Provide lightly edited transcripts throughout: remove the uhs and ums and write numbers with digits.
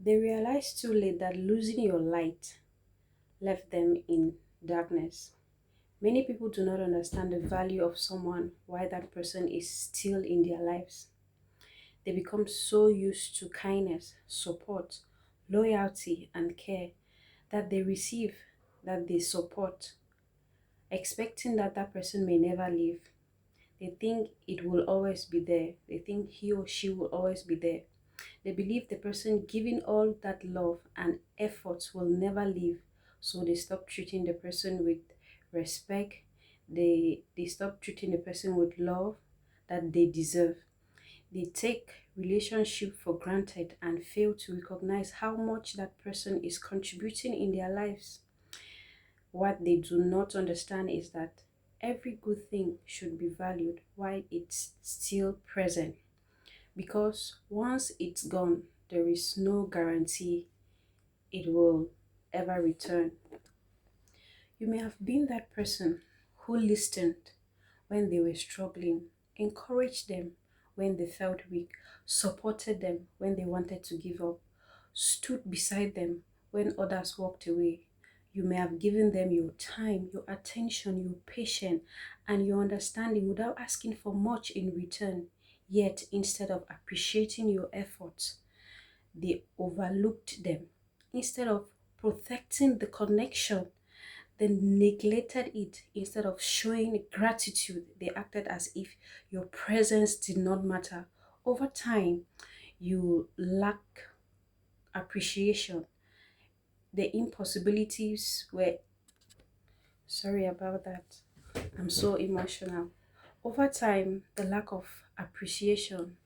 They realized too late that losing your light left them in darkness. Many people do not understand the value of someone while that person is still in their lives. They become so used to kindness, support, loyalty, and care that they receive, that they support, expecting that that person may never leave. They think it will always be there. They think he or she will always be there. They believe the person giving all that love and effort will never leave. So they stop treating the person with respect. They stop treating the person with love that they deserve. They take relationship for granted and fail to recognize how much that person is contributing in their lives. What they do not understand is that every good thing should be valued while it's still present, because once it's gone, there is no guarantee it will ever return. You may have been that person who listened when they were struggling, encouraged them when they felt weak, supported them when they wanted to give up, stood beside them when others walked away. You may have given them your time, your attention, your patience, and your understanding without asking for much in return. Yet, instead of appreciating your efforts, they overlooked them. Instead of protecting the connection, they neglected it. Instead of showing gratitude, they acted as if your presence did not matter. Over time, you lack appreciation. The impossibilities were, sorry about that, I'm so emotional. Over time, the lack of appreciation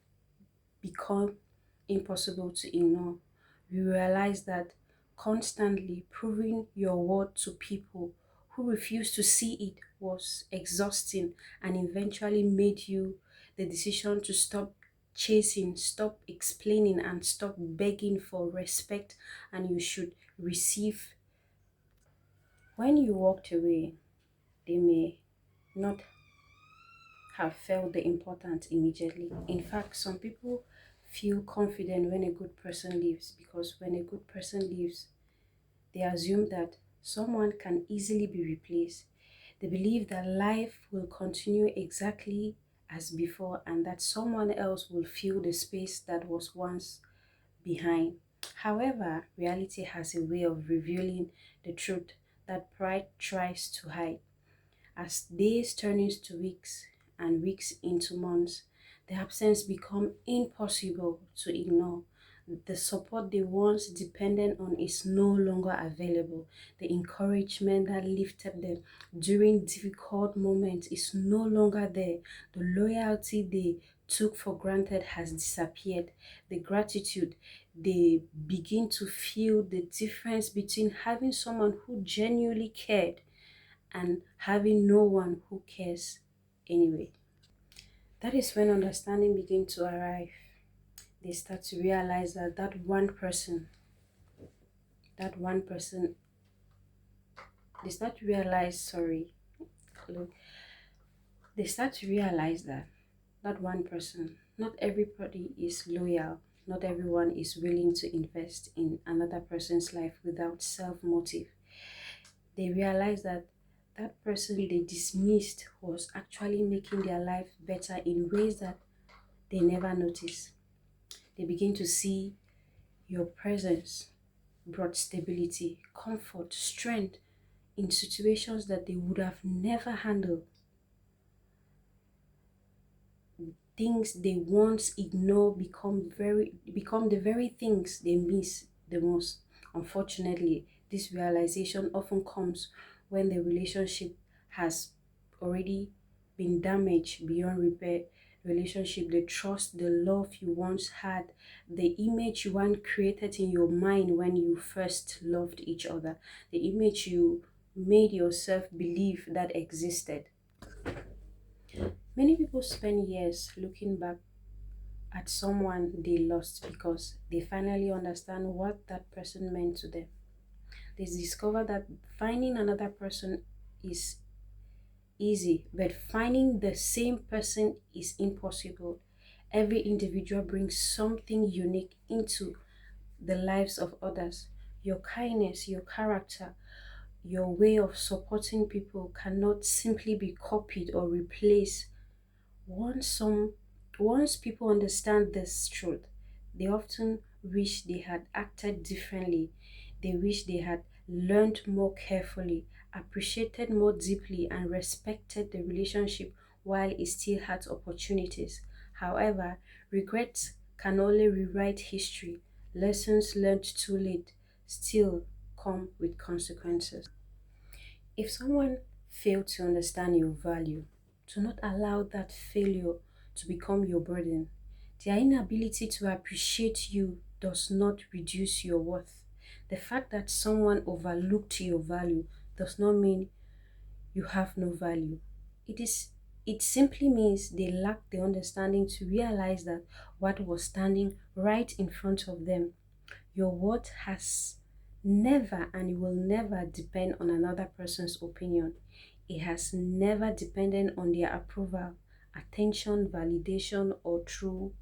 become impossible to ignore. You realize that constantly proving your worth to people who refuse to see it was exhausting and eventually made you the decision to stop chasing, stop explaining, and stop begging for respect, and you should receive. When you walked away, they may not have felt the importance immediately. In fact, some people feel confident when a good person leaves, because when a good person leaves, they assume that someone can easily be replaced. They believe that life will continue exactly as before and that someone else will fill the space that was once behind. However, reality has a way of revealing the truth that pride tries to hide. As days turn into weeks and weeks into months, the absence become impossible to ignore. The support they once depended on is no longer available. The encouragement that lifted them during difficult moments is no longer there. The loyalty they took for granted has disappeared. The gratitude, they begin to feel the difference between having someone who genuinely cared and having no one who cares anyway. That is when understanding begins to arrive. They start to realize that that one person, they start to realize, sorry, look, they start to realize that that one person, not everybody is loyal, not everyone is willing to invest in another person's life without self motive. They realize that that person they dismissed was actually making their life better in ways that they never noticed. They begin to see your presence brought stability, comfort, strength in situations that they would have never handled. Things they once ignored become the very things they miss the most. Unfortunately, this realization often comes when the relationship has already been damaged beyond repair. Relationship, the trust, the love you once had, the image you once created in your mind when you first loved each other, the image you made yourself believe that existed. Many people spend years looking back at someone they lost because they finally understand what that person meant to them. They discover that finding another person is easy, but finding the same person is impossible. Every individual brings something unique into the lives of others. Your kindness, your character, your way of supporting people cannot simply be copied or replaced. Once some once people understand this truth, they often wish they had acted differently. They wish they had learned more carefully, appreciated more deeply, and respected the relationship while it still had opportunities. However, regret can only rewrite history. Lessons learned too late still come with consequences. If someone failed to understand your value, do not allow that failure to become your burden. Their inability to appreciate you does not reduce your worth. The fact that someone overlooked your value does not mean you have no value. It is it simply means they lack the understanding to realize that what was standing right in front of them, your worth has never and it will never depend on another person's opinion. It has never depended on their approval, attention, validation, or true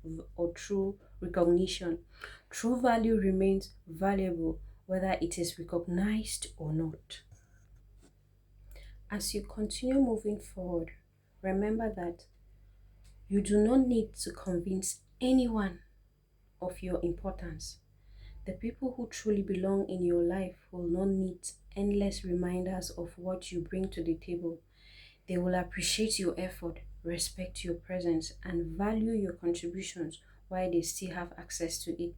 recognition. True value remains valuable whether it is recognized or not. As you continue moving forward, remember that you do not need to convince anyone of your importance. The people who truly belong in your life will not need endless reminders of what you bring to the table. They will appreciate your effort, respect your presence, and value your contributions while they still have access to it.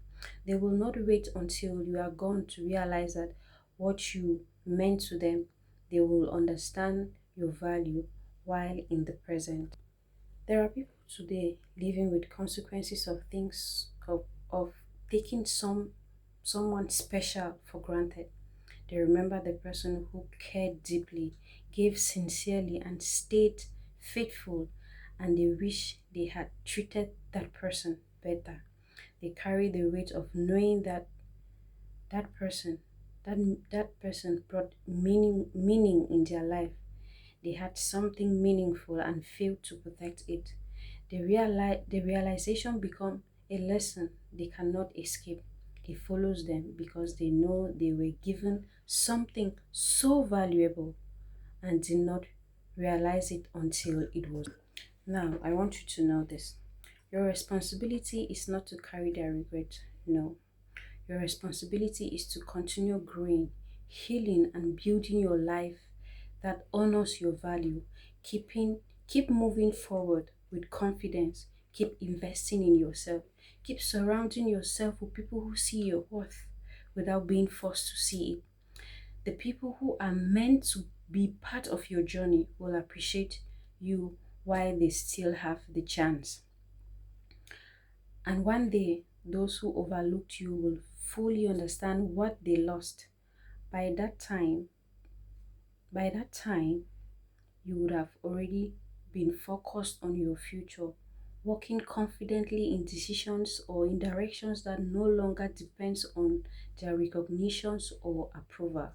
They will not wait until you are gone to realize that what you meant to them. They will understand your value while in the present. There are people today living with consequences of things of taking someone special for granted. They remember the person who cared deeply, gave sincerely, and stayed faithful, and they wish they had treated that person better. They carry the weight of knowing that that person that that person brought meaning in their life. They had something meaningful and failed to protect it. The realization become a lesson they cannot escape. It follows them because they know they were given something so valuable and did not realize it until it was. Now, I want you to know this. Your responsibility is not to carry their regret. No. Your responsibility is to continue growing, healing, and building your life that honors your value. Keep moving forward with confidence. Keep investing in yourself. Keep surrounding yourself with people who see your worth without being forced to see it. The people who are meant to be part of your journey will appreciate you while they still have the chance. And one day, those who overlooked you will fully understand what they lost. By that time, by that time, you would have already been focused on your future, walking confidently in decisions or in directions that no longer depends on their recognitions or approval.